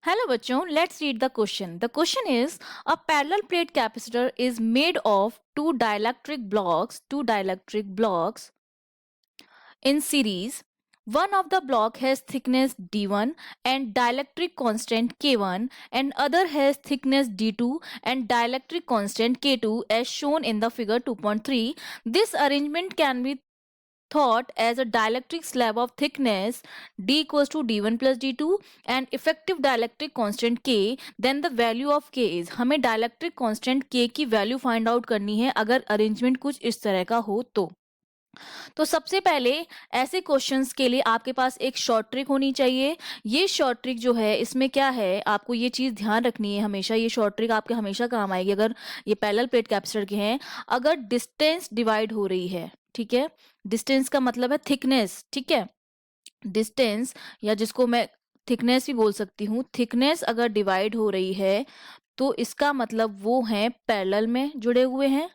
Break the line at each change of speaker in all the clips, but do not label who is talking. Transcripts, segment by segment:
Hello बच्चों, let's read the question. The question is, a parallel plate capacitor is made of two dielectric blocks in series. One of the block has thickness D1 and dielectric constant K1 and other has thickness D2 and dielectric constant K2 as shown in the figure 2.3. This arrangement can be thought as a dielectric slab of thickness D equals to D1 plus D2 and effective dielectric constant K, then the value of K is, हमें dielectric constant K की value find out करनी है अगर arrangement कुछ इस तरह का हो तो सबसे पहले ऐसे क्वेश्चंस के लिए आपके पास एक शॉर्ट ट्रिक होनी चाहिए। ये शॉर्ट ट्रिक जो है इसमें क्या है, आपको ये चीज़ ध्यान रखनी है हमेशा, ये शॉर्ट ट्रिक आपके हमेशा काम आएगी अगर ये पैरेलल प्लेट कैपेसिटर के हैं। अगर डिस्टेंस डिवाइड हो रही है, ठीक है, डिस्टेंस का मतलब है थिकनेस, ठीक है, डिस्टेंस या जिसको मैं थिकनेस भी बोल सकती हूँ, थिकनेस अगर डिवाइड हो रही है तो इसका मतलब वो हैं पैरेलल में जुड़े हुए हैं,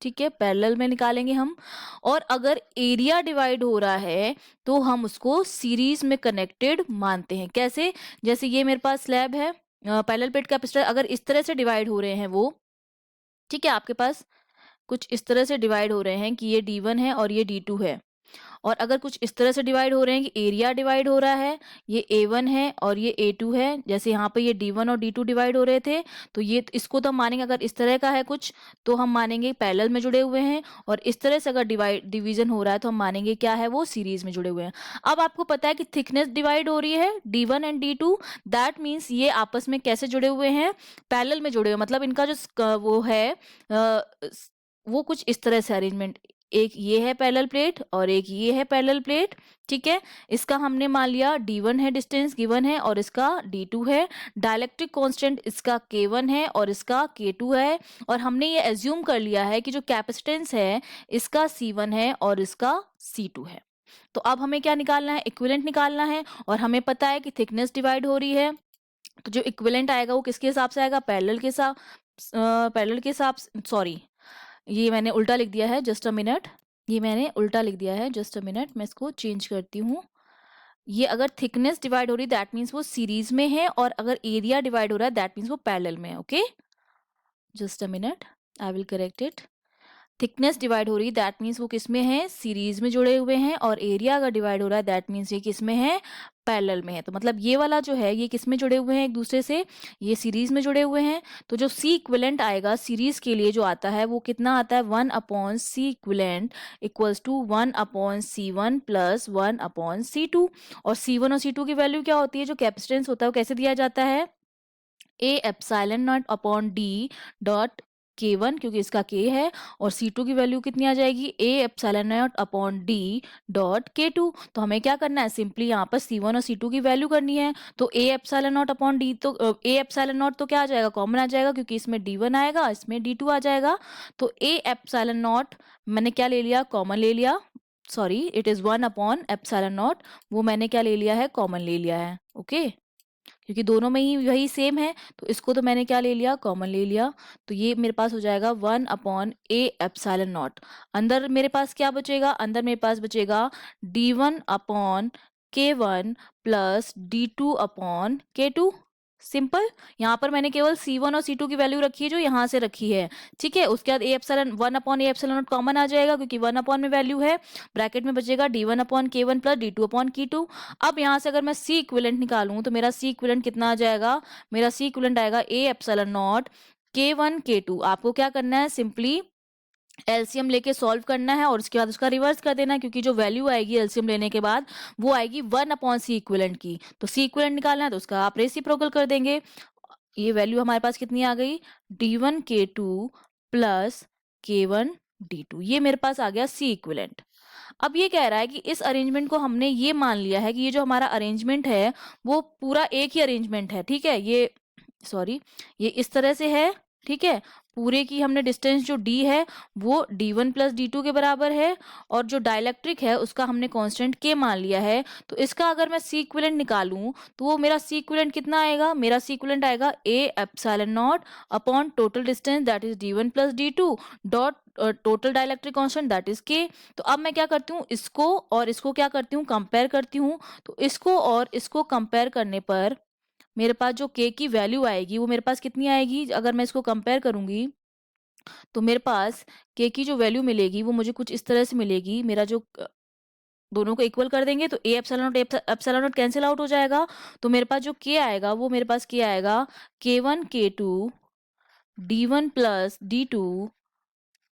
ठीक है, पैरेलल में निकालेंगे हम। और अगर एरिया डिवाइड हो रहा है तो हम उसको सीरीज में कनेक्टेड मानते हैं। कैसे? जैसे ये मेरे पास स्लैब है, पैरेलल प्लेट कैपेसिटर अगर इस तरह से डिवाइड हो रहे हैं वो, ठीक है, आपके पास कुछ इस तरह से डिवाइड हो रहे हैं कि ये D1 है और ये D2 है, और अगर कुछ इस तरह से डिवाइड हो रहे हैं कि एरिया डिवाइड हो रहा है, ये A1 है और ये A2 है, जैसे यहाँ पे ये D1 और D2 डिवाइड हो रहे थे, तो ये इसको तो हम मानेंगे, अगर इस तरह का है कुछ तो हम मानेंगे पैरेलल में जुड़े हुए हैं, और इस तरह से अगर डिवीजन हो रहा है तो हम मानेंगे क्या है, वो सीरीज में जुड़े हुए हैं। अब आपको पता है कि थिकनेस डिवाइड हो रही है D1 and D2, that means ये आपस में कैसे जुड़े हुए हैं, पैरेलल में जुड़े हुए, मतलब इनका जो वो है वो कुछ इस तरह से अरेंजमेंट, एक ये है पैरेलल प्लेट और एक ये है पैरेलल प्लेट, ठीक है। इसका हमने मान लिया D1 है, डिस्टेंस गिवन है, और इसका D2 है, डाइलेक्ट्रिक कांस्टेंट इसका K1 है और इसका K2 है, और हमने ये एज्यूम कर लिया है कि जो कैपेसिटेंस है इसका C1 है और इसका C2 है। तो अब हमें क्या निकालना है, इक्विवेलेंट निकालना है, और हमें पता है कि थिकनेस डिवाइड हो रही है, तो जो इक्विवेलेंट आएगा वो किसके हिसाब से आएगा, पैरेलल के हिसाब, सॉरी ये मैंने उल्टा लिख दिया है, जस्ट अ मिनट, ये मैंने उल्टा लिख दिया है, जस्ट अ मिनट, मैं इसको चेंज करती हूँ। ये अगर थिकनेस डिवाइड हो रही है दैट मीन्स वो सीरीज में है, और अगर एरिया डिवाइड हो रहा है दैट मीन्स वो पैरेलल में है। Okay, just a minute, I will correct it. Thickness divide हो रही है दैट मीन्स वो किस में है, सीरीज में जुड़े हुए हैं, और एरिया अगर डिवाइड हो रहा है दैट मीन्स ये किस में है, पैरेलल में है। तो मतलब ये वाला जो है ये किस में जुड़े हुए हैं एक दूसरे से, ये सीरीज में जुड़े हुए हैं। तो जो सी इक्विवेलेंट आएगा सीरीज के लिए जो आता है वो कितना आता है, 1/C equivalent equals to 1/C1 plus 1/C2। और C1 और C2 की वैल्यू क्या होती है, जो कैपेसिटेंस होता है वो कैसे दिया जाता है, A epsilon not upon D dot K1, क्योंकि इसका K है, और C2 की वैल्यू कितनी आ जाएगी, A epsilon not upon D dot K2। तो हमें क्या करना है, सिंपली यहाँ पर C1 और C2 की वैल्यू करनी है। तो A epsilon not upon D, तो A एप्सिलॉन नॉट तो क्या आ जाएगा, कॉमन आ जाएगा, क्योंकि इसमें D1 आएगा इसमें D2 आ जाएगा। तो A एप्सिलॉन नॉट मैंने क्या ले लिया, कॉमन ले लिया, सॉरी इट इज 1/एप्सिलॉन नॉट, वो मैंने क्या ले लिया है, कॉमन ले लिया है। ओके, क्योंकि दोनों में ही वही सेम है, तो इसको तो मैंने क्या ले लिया, कॉमन ले लिया। तो ये मेरे पास हो जाएगा 1/A एप्सिलॉन नॉट। अंदर मेरे पास क्या बचेगा, अंदर मेरे पास बचेगा D1/K1 प्लस D2/K2। सिंपल, यहाँ पर मैंने केवल C1 और C2 की वैल्यू रखी है जो यहाँ से रखी है, ठीक है। उसके बाद A epsilon 1/A epsilon naught common आ जाएगा, क्योंकि 1 में वैल्यू है, ब्रैकेट में बचेगा D1/K1 प्लस D2/K2। अब यहाँ से अगर मैं सी इक्विवेलेंट निकालूं तो मेरा सी इक्विवेलेंट कितना आ जाएगा, मेरा सी इक्विवेलेंट आएगा A epsilon not K1 K2। आपको क्या करना है, सिंपली एलसीएम लेके सॉल्व करना है और उसके बाद उसका रिवर्स कर देना है, क्योंकि जो वैल्यू आएगी एलसीएम लेने के बाद वो आएगी 1/C इक्विवेलेंट की। तो सी इक्विवेलेंट निकालना है तो उसका आप रेसिप्रोकल कर देंगे। ये वैल्यू हमारे पास कितनी आ गई, D1/K2 प्लस K1/D2, ये मेरे पास आ गया सी इक्विवेलेंट। अब ये कह रहा है कि इस अरेंजमेंट को हमने ये मान लिया है कि ये जो हमारा अरेंजमेंट है वो पूरा एक ही अरेंजमेंट है, ठीक है, ये सॉरी ये इस तरह से है, ठीक है, पूरे की हमने डिस्टेंस जो D है वो D1 प्लस D2 के बराबर है, और जो डाइलेक्ट्रिक है उसका हमने कांस्टेंट K मान लिया है। तो इसका अगर मैं सी इक्विवेलेंट निकालूं तो वो मेरा सी इक्विवेलेंट कितना आएगा, मेरा सी इक्विवेलेंट आएगा A epsilon not upon total distance that is D1 plus D2 dot total dielectric constant that is K। तो अब मैं क्या करती हूँ, इसको और इसको क्या करती हूँ, कंपेयर करती हूँ। तो इसको और इसको कंपेयर करने पर मेरे पास जो k की वैल्यू आएगी वो मेरे पास कितनी आएगी, अगर मैं इसको कंपेयर करूंगी तो मेरे पास k की जो वैल्यू मिलेगी वो मुझे कुछ इस तरह से मिलेगी। मेरा जो दोनों को इक्वल कर देंगे तो A epsilon not cancel out हो जाएगा। तो मेरे पास जो k आएगा वो मेरे पास क्या आएगा, k1 k2 d1 plus d2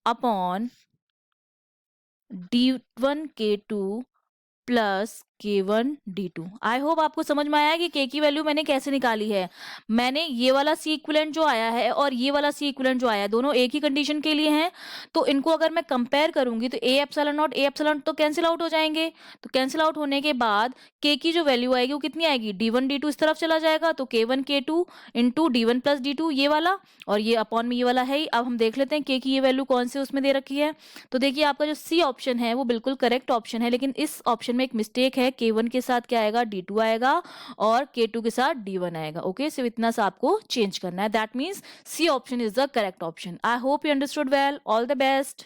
upon d1 k2 plus k1 d2। I hope आपको समझ में आया कि k की वैल्यू मैंने कैसे निकाली है। मैंने ये वाला सी इक्विवेलेंट जो आया है और ये वाला सी इक्विवेलेंट जो आया है दोनों एक ही कंडीशन के लिए हैं, तो इनको अगर मैं कंपेयर करूंगी तो ए एप्सिलॉन तो कैंसिल आउट हो जाएंगे। तो कैंसिल आउट होने के बाद k की जो वैल्यू आएगी वो कितनी आएगी, d1 d2 इस तरफ चला जाएगा तो k1 k2 into d1 plus d2 ये वाला, और ये अपॉन में ये वाला है ही। अब हम देख लेते हैं k की ये वैल्यू कौन से उसमें दे रखी है। तो देखिए आपका जो सी ऑप्शन है वो बिल्कुल करेक्ट ऑप्शन है, लेकिन इस ऑप्शन में एक मिस्टेक है, k1 के साथ क्या आएगा, d2 आएगा और k2 के साथ d1 आएगा। ओके, सिर्फ इतना सा आपको चेंज करना है। That means C option is the correct option. I hope you understood well. All the best.